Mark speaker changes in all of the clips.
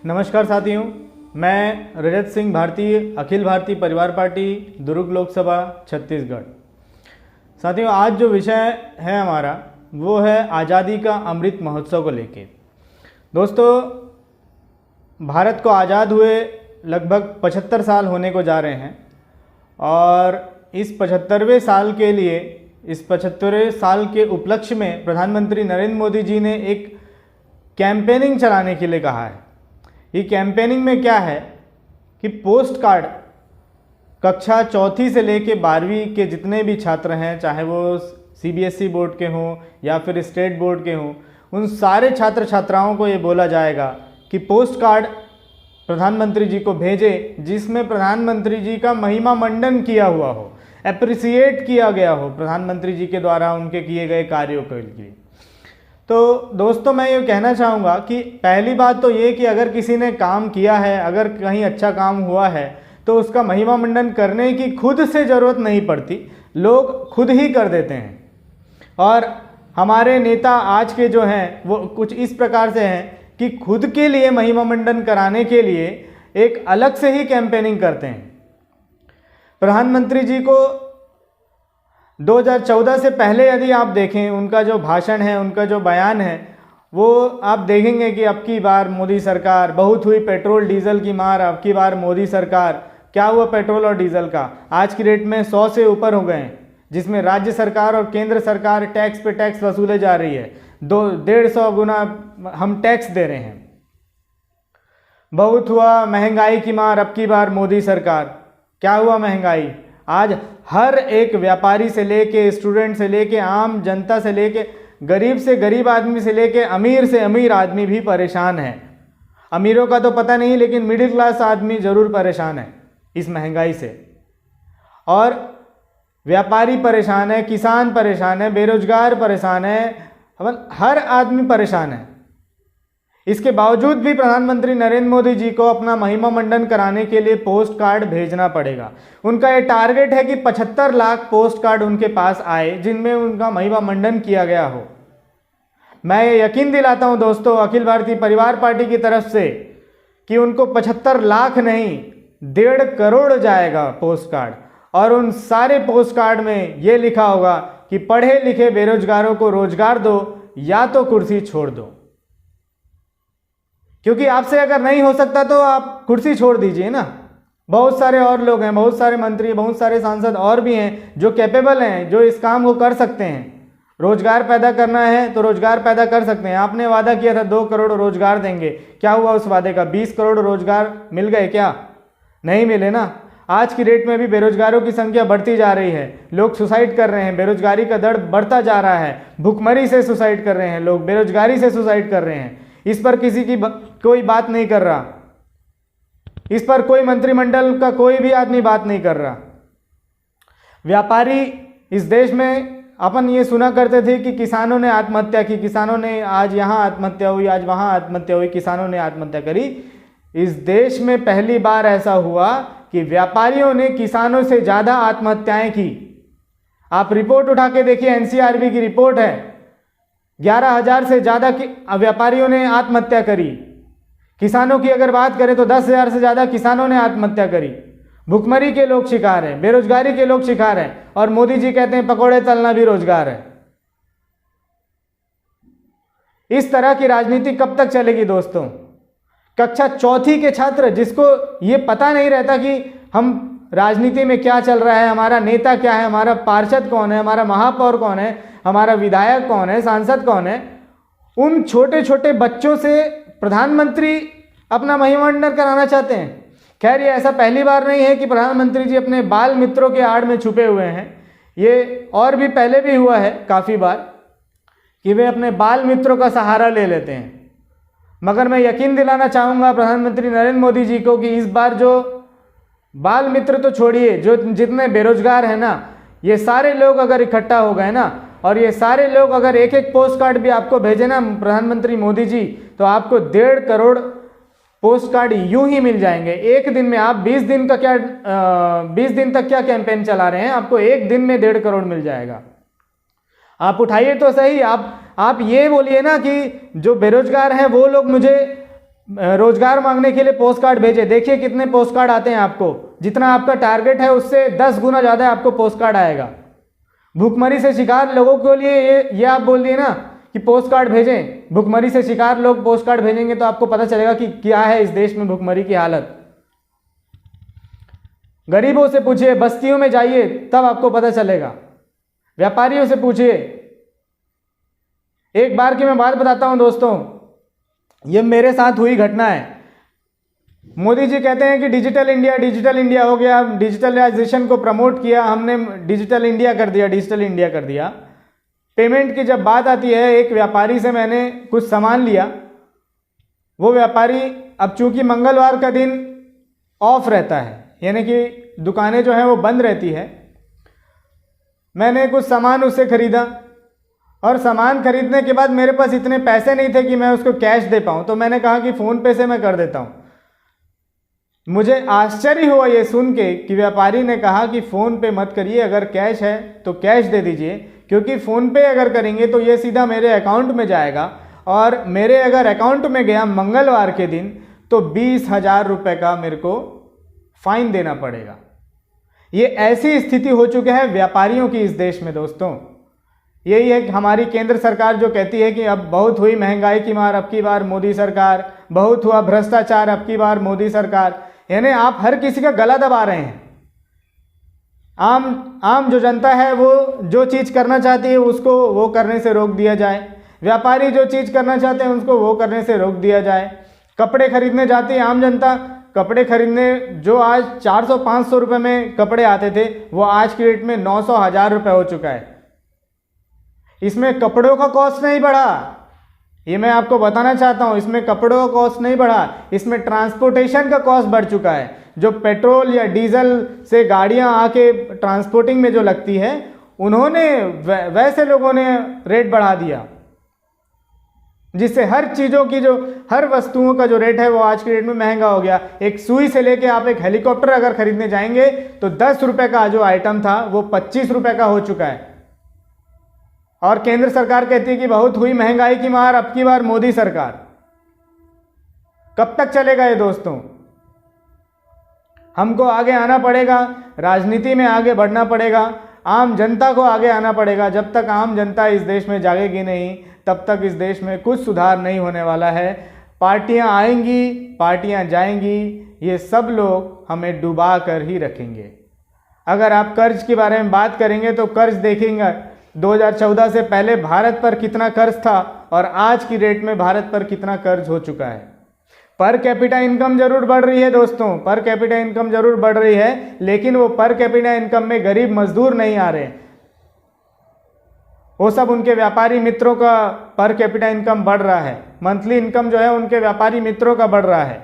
Speaker 1: नमस्कार साथियों, मैं रजत सिंह भारतीय, अखिल भारतीय परिवार पार्टी, दुर्ग लोकसभा छत्तीसगढ़। साथियों, आज जो विषय है हमारा वो है आज़ादी का अमृत महोत्सव को लेके। दोस्तों, भारत को आज़ाद हुए लगभग 75 साल होने को जा रहे हैं और इस 75वें साल के लिए, इस 75वें साल के उपलक्ष्य में प्रधानमंत्री नरेंद्र मोदी जी ने एक कैंपेनिंग चलाने के लिए कहा है। ये कैंपेनिंग में क्या है कि पोस्ट कार्ड कक्षा चौथी से लेके 12वीं के जितने भी छात्र हैं, चाहे वो सीबीएसई बोर्ड के हों या फिर स्टेट बोर्ड के हों, उन सारे छात्र छात्राओं को ये बोला जाएगा कि पोस्ट कार्ड प्रधानमंत्री जी को भेजें जिसमें प्रधानमंत्री जी का महिमा मंडन किया हुआ हो, एप्रिसिएट किया गया हो प्रधानमंत्री जी के द्वारा उनके किए गए कार्यों के लिए। तो दोस्तों, मैं ये कहना चाहूँगा कि पहली बात तो ये कि अगर किसी ने काम किया है, अगर कहीं अच्छा काम हुआ है तो उसका महिमा मंडन करने की खुद से ज़रूरत नहीं पड़ती, लोग खुद ही कर देते हैं। और हमारे नेता आज के जो हैं वो कुछ इस प्रकार से हैं कि खुद के लिए महिमा मंडन कराने के लिए एक अलग से ही कैंपेनिंग करते हैं। प्रधानमंत्री जी को 2014 से पहले यदि आप देखें, उनका जो भाषण है, उनका जो बयान है, वो आप देखेंगे कि अब की बार मोदी सरकार, बहुत हुई पेट्रोल डीजल की मार, अब की बार मोदी सरकार। क्या हुआ पेट्रोल और डीजल का? आज की डेट में 100 से ऊपर हो गए हैं, जिसमें राज्य सरकार और केंद्र सरकार टैक्स पे टैक्स वसूले जा रही है। 150 गुना हम टैक्स दे रहे हैं। बहुत हुआ महंगाई की मार, अब की बार मोदी सरकार। क्या हुआ महंगाई? आज हर एक व्यापारी से लेके, स्टूडेंट से लेके, आम जनता से लेके, गरीब से गरीब आदमी से लेके अमीर से अमीर आदमी भी परेशान है। अमीरों का तो पता नहीं, लेकिन मिडिल क्लास आदमी ज़रूर परेशान है इस महंगाई से। और व्यापारी परेशान है, किसान परेशान है, बेरोजगार परेशान है, हर आदमी परेशान है। इसके बावजूद भी प्रधानमंत्री नरेंद्र मोदी जी को अपना महिमा मंडन कराने के लिए पोस्ट कार्ड भेजना पड़ेगा। उनका ये टारगेट है कि 75 लाख पोस्ट कार्ड उनके पास आए जिनमें उनका महिमा मंडन किया गया हो। मैं ये यकीन दिलाता हूं दोस्तों, अखिल भारतीय परिवार पार्टी की तरफ से, कि उनको 75 लाख नहीं, 1.5 करोड़ जाएगा पोस्ट कार्ड। और उन सारे पोस्ट कार्ड में ये लिखा होगा कि पढ़े लिखे बेरोजगारों को रोजगार दो या तो कुर्सी छोड़ दो। क्योंकि आपसे अगर नहीं हो सकता तो आप कुर्सी छोड़ दीजिए ना। बहुत सारे और लोग हैं, बहुत सारे मंत्री, बहुत सारे सांसद और भी हैं जो कैपेबल हैं, जो इस काम को कर सकते हैं। रोजगार पैदा करना है तो रोजगार पैदा कर सकते हैं। आपने वादा किया था 2 करोड़ रोजगार देंगे, क्या हुआ उस वादे का? 20 करोड़ रोजगार मिल गए क्या? नहीं मिले ना। आज की डेट में भी बेरोजगारों की संख्या बढ़ती जा रही है, लोग सुसाइड कर रहे हैं, बेरोजगारी का दर बढ़ता जा रहा है, भुखमरी से सुसाइड कर रहे हैं लोग, बेरोजगारी से सुसाइड कर रहे हैं। इस पर किसी की कोई बात नहीं कर रहा, इस पर कोई मंत्रिमंडल का कोई भी आदमी बात नहीं कर रहा। व्यापारी इस देश में, अपन ये सुना करते थे कि किसानों ने आत्महत्या की, किसानों ने आज यहाँ आत्महत्या हुई, आज वहाँ आत्महत्या हुई, किसानों ने आत्महत्या करी। इस देश में पहली बार ऐसा हुआ कि व्यापारियों ने किसानों से ज़्यादा आत्महत्याएं की। आप रिपोर्ट उठा के देखिए, एनसीआरबी की रिपोर्ट है, 11,000 से ज़्यादा व्यापारियों ने आत्महत्या करी। किसानों की अगर बात करें तो 10,000 से ज़्यादा किसानों ने आत्महत्या करी। भुखमरी के लोग शिकार हैं, बेरोजगारी के लोग शिकार हैं, और मोदी जी कहते हैं पकौड़े तलना भी रोजगार है। इस तरह की राजनीति कब तक चलेगी दोस्तों? कक्षा चौथी के छात्र, जिसको ये पता नहीं रहता कि हम राजनीति में क्या चल रहा है, हमारा नेता क्या है, हमारा पार्षद कौन है, हमारा महापौर कौन है, हमारा विधायक कौन है, सांसद कौन है, उन छोटे छोटे बच्चों से प्रधानमंत्री अपना महिमा मंडन कराना चाहते हैं। खैर, ये ऐसा पहली बार नहीं है कि प्रधानमंत्री जी अपने बाल मित्रों के आड़ में छुपे हुए हैं। ये और भी पहले भी हुआ है काफ़ी बार कि वे अपने बाल मित्रों का सहारा ले लेते हैं। मगर मैं यकीन दिलाना चाहूँगा प्रधानमंत्री नरेंद्र मोदी जी को कि इस बार जो बाल मित्र तो छोड़िए, जो जितने बेरोजगार हैं ना, ये सारे लोग अगर इकट्ठा हो गए ना, और ये सारे लोग अगर एक एक पोस्ट कार्ड भी आपको भेजे ना प्रधानमंत्री मोदी जी, तो आपको 1.5 करोड़ पोस्ट कार्ड यूं ही मिल जाएंगे एक दिन में। आप 20 दिन तक क्या कैंपेन चला रहे हैं, आपको एक दिन में 1.5 करोड़ मिल जाएगा। आप उठाइए तो सही। आप ये बोलिए ना कि जो बेरोजगार हैं वो लोग मुझे रोजगार मांगने के लिए पोस्ट कार्ड भेजे। देखिए कितने पोस्ट कार्ड आते हैं आपको, जितना आपका टारगेट है उससे 10 गुना ज़्यादा आपको पोस्ट कार्ड आएगा। भूखमरी से शिकार लोगों के लिए ये आप बोल दिए ना कि पोस्ट कार्ड भेजें, भूखमरी से शिकार लोग पोस्ट कार्ड भेजेंगे तो आपको पता चलेगा कि क्या है इस देश में भूखमरी की हालत। गरीबों से पूछिए, बस्तियों में जाइए, तब आपको पता चलेगा। व्यापारियों से पूछिए। एक बार की मैं बात बताता हूं दोस्तों, ये मेरे साथ हुई घटना है। मोदी जी कहते हैं कि डिजिटल इंडिया हो गया, डिजिटलाइजेशन को प्रमोट किया हमने, डिजिटल इंडिया कर दिया। पेमेंट की जब बात आती है, एक व्यापारी से मैंने कुछ सामान लिया। वो व्यापारी, अब चूंकि मंगलवार का दिन ऑफ रहता है, यानी कि दुकानें जो हैं वो बंद रहती है, मैंने कुछ सामान उससे खरीदा और सामान खरीदने के बाद मेरे पास इतने पैसे नहीं थे कि मैं उसको कैश दे पाऊँ, तो मैंने कहा कि फ़ोन पे से मैं कर देता हूँ। मुझे आश्चर्य हुआ ये सुन के कि व्यापारी ने कहा कि फ़ोन पे मत करिए, अगर कैश है तो कैश दे दीजिए, क्योंकि फ़ोन पे अगर करेंगे तो ये सीधा मेरे अकाउंट में जाएगा और मेरे अगर अकाउंट में गया मंगलवार के दिन तो 20,000 रुपये का मेरे को फाइन देना पड़ेगा। ये ऐसी स्थिति हो चुकी है व्यापारियों की इस देश में दोस्तों। यही है कि हमारी केंद्र सरकार जो कहती है कि अब बहुत हुई महंगाई की मार, अब की बार मोदी सरकार, बहुत हुआ भ्रष्टाचार, अब की बार मोदी सरकार, यानी आप हर किसी का गला दबा रहे हैं। आम जो जनता है वो जो चीज़ करना चाहती है उसको वो करने से रोक दिया जाए, व्यापारी जो चीज़ करना चाहते हैं उसको वो करने से रोक दिया जाए। कपड़े खरीदने जाती है आम जनता, कपड़े खरीदने जो आज 400-500 रुपये में कपड़े आते थे वो आज की डेट में 900-1000 रुपये हो चुका है। इसमें कपड़ों का कॉस्ट नहीं बढ़ा, ये मैं आपको बताना चाहता हूँ। इसमें कपड़ों का कॉस्ट नहीं बढ़ा, इसमें ट्रांसपोर्टेशन का कॉस्ट बढ़ चुका है। जो पेट्रोल या डीजल से गाड़ियाँ आके ट्रांसपोर्टिंग में जो लगती है, उन्होंने वैसे लोगों ने रेट बढ़ा दिया, जिससे हर चीज़ों की हर वस्तुओं का जो रेट है वो आज की डेट में महंगा हो गया। एक सुई से लेके आप एक हेलीकॉप्टर अगर खरीदने जाएंगे तो 10 रुपये का जो आइटम था वो 25 रुपये का हो चुका है। और केंद्र सरकार कहती है कि बहुत हुई महंगाई की मार, अब की बार मोदी सरकार। कब तक चलेगा ये दोस्तों? हमको आगे आना पड़ेगा, राजनीति में आगे बढ़ना पड़ेगा, आम जनता को आगे आना पड़ेगा। जब तक आम जनता इस देश में जागेगी नहीं तब तक इस देश में कुछ सुधार नहीं होने वाला है। पार्टियां आएंगी, पार्टियां जाएंगी, ये सब लोग हमें डुबा कर ही रखेंगे। अगर आप कर्ज के बारे में बात करेंगे तो कर्ज देखेंगे 2014 से पहले भारत पर कितना कर्ज था और आज की डेट में भारत पर कितना कर्ज हो चुका है। पर कैपिटा इनकम जरूर बढ़ रही है दोस्तों, पर कैपिटा इनकम जरूर बढ़ रही है, लेकिन वो पर कैपिटा इनकम में गरीब मजदूर नहीं आ रहे। वो सब उनके व्यापारी मित्रों का पर कैपिटा इनकम बढ़ रहा है, मंथली इनकम जो है उनके व्यापारी मित्रों का बढ़ रहा है।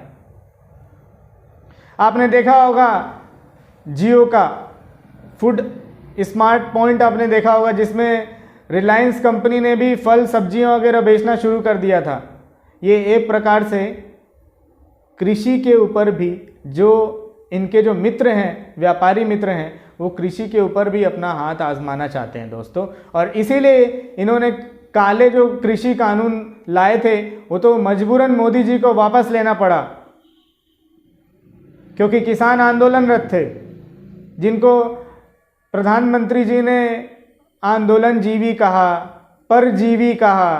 Speaker 1: आपने देखा होगा जियो का फूड स्मार्ट पॉइंट आपने देखा होगा, जिसमें रिलायंस कंपनी ने भी फल सब्जियां वगैरह बेचना शुरू कर दिया था। ये एक प्रकार से कृषि के ऊपर भी जो इनके जो मित्र हैं, व्यापारी मित्र हैं, वो कृषि के ऊपर भी अपना हाथ आजमाना चाहते हैं दोस्तों। और इसीलिए इन्होंने काले जो कृषि कानून लाए थे वो तो मजबूरन मोदी जी को वापस लेना पड़ा, क्योंकि किसान आंदोलनरत थे, जिनको प्रधानमंत्री जी ने आंदोलन जीवी कहा, परजीवी कहा।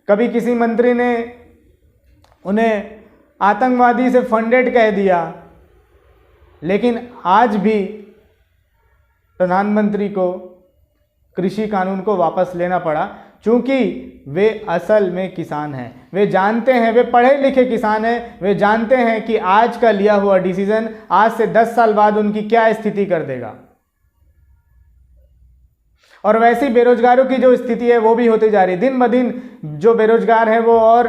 Speaker 1: कभी किसी मंत्री ने उन्हें आतंकवादी से फंडेड कह दिया, लेकिन आज भी प्रधानमंत्री को कृषि कानून को वापस लेना पड़ा, क्योंकि वे असल में किसान हैं। वे जानते हैं, वे पढ़े लिखे किसान हैं, वे जानते हैं कि आज का लिया हुआ डिसीजन आज से 10 साल बाद उनकी क्या स्थिति कर देगा। और वैसी बेरोजगारों की जो स्थिति है वो भी होती जा रही है। दिन ब दिन जो बेरोजगार हैं वो और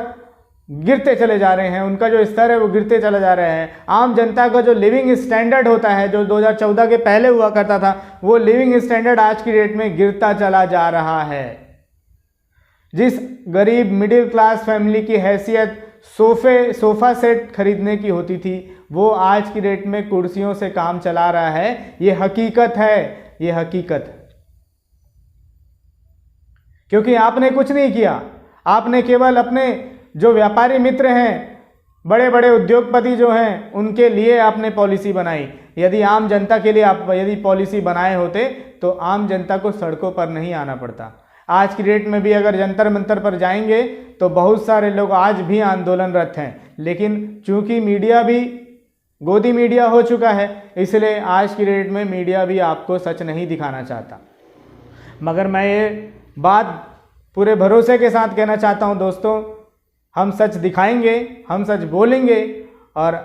Speaker 1: गिरते चले जा रहे हैं, उनका जो स्तर है वो गिरते चले जा रहे हैं। आम जनता का जो लिविंग स्टैंडर्ड होता है, जो 2014 के पहले हुआ करता था, वो लिविंग स्टैंडर्ड आज की डेट में गिरता चला जा रहा है। जिस गरीब मिडिल क्लास फैमिली की हैसियत सोफा सेट खरीदने की होती थी, वो आज की डेट में कुर्सियों से काम चला रहा है। ये हकीकत है, ये हकीकत। क्योंकि आपने कुछ नहीं किया, आपने केवल अपने जो व्यापारी मित्र हैं बड़े बड़े उद्योगपति जो हैं उनके लिए आपने पॉलिसी बनाई। यदि आम जनता के लिए आप यदि पॉलिसी बनाए होते तो आम जनता को सड़कों पर नहीं आना पड़ता। आज की डेट में भी अगर जंतर मंतर पर जाएंगे तो बहुत सारे लोग आज भी आंदोलनरत हैं, लेकिन चूंकि मीडिया भी गोदी मीडिया हो चुका है, इसलिए आज की डेट में मीडिया भी आपको सच नहीं दिखाना चाहता। मगर मैं ये बात पूरे भरोसे के साथ कहना चाहता हूँ दोस्तों, हम सच दिखाएंगे, हम सच बोलेंगे और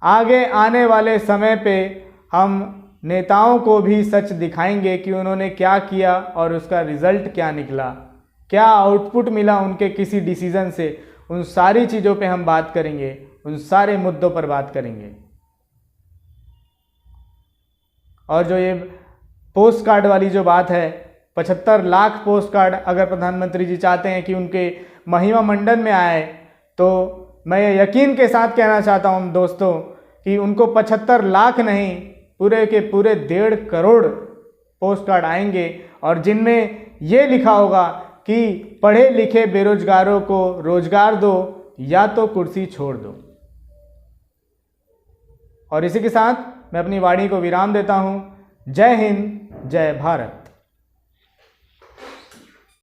Speaker 1: आगे आने वाले समय पे हम नेताओं को भी सच दिखाएंगे कि उन्होंने क्या किया और उसका रिजल्ट क्या निकला, क्या आउटपुट मिला उनके किसी डिसीजन से। उन सारी चीज़ों पे हम बात करेंगे, उन सारे मुद्दों पर बात करेंगे। और जो ये पोस्ट कार्ड वाली जो बात है, 75 लाख पोस्ट कार्ड अगर प्रधानमंत्री जी चाहते हैं कि उनके महिमा मंडन में आए, तो मैं ये यकीन के साथ कहना चाहता हूँ दोस्तों कि उनको 75 लाख नहीं, पूरे के पूरे 1.5 करोड़ पोस्ट कार्ड आएंगे और जिनमें ये लिखा होगा कि पढ़े लिखे बेरोजगारों को रोजगार दो या तो कुर्सी छोड़ दो। और इसी के साथ मैं अपनी वाणी को विराम देता हूँ। जय हिंद, जय भारत।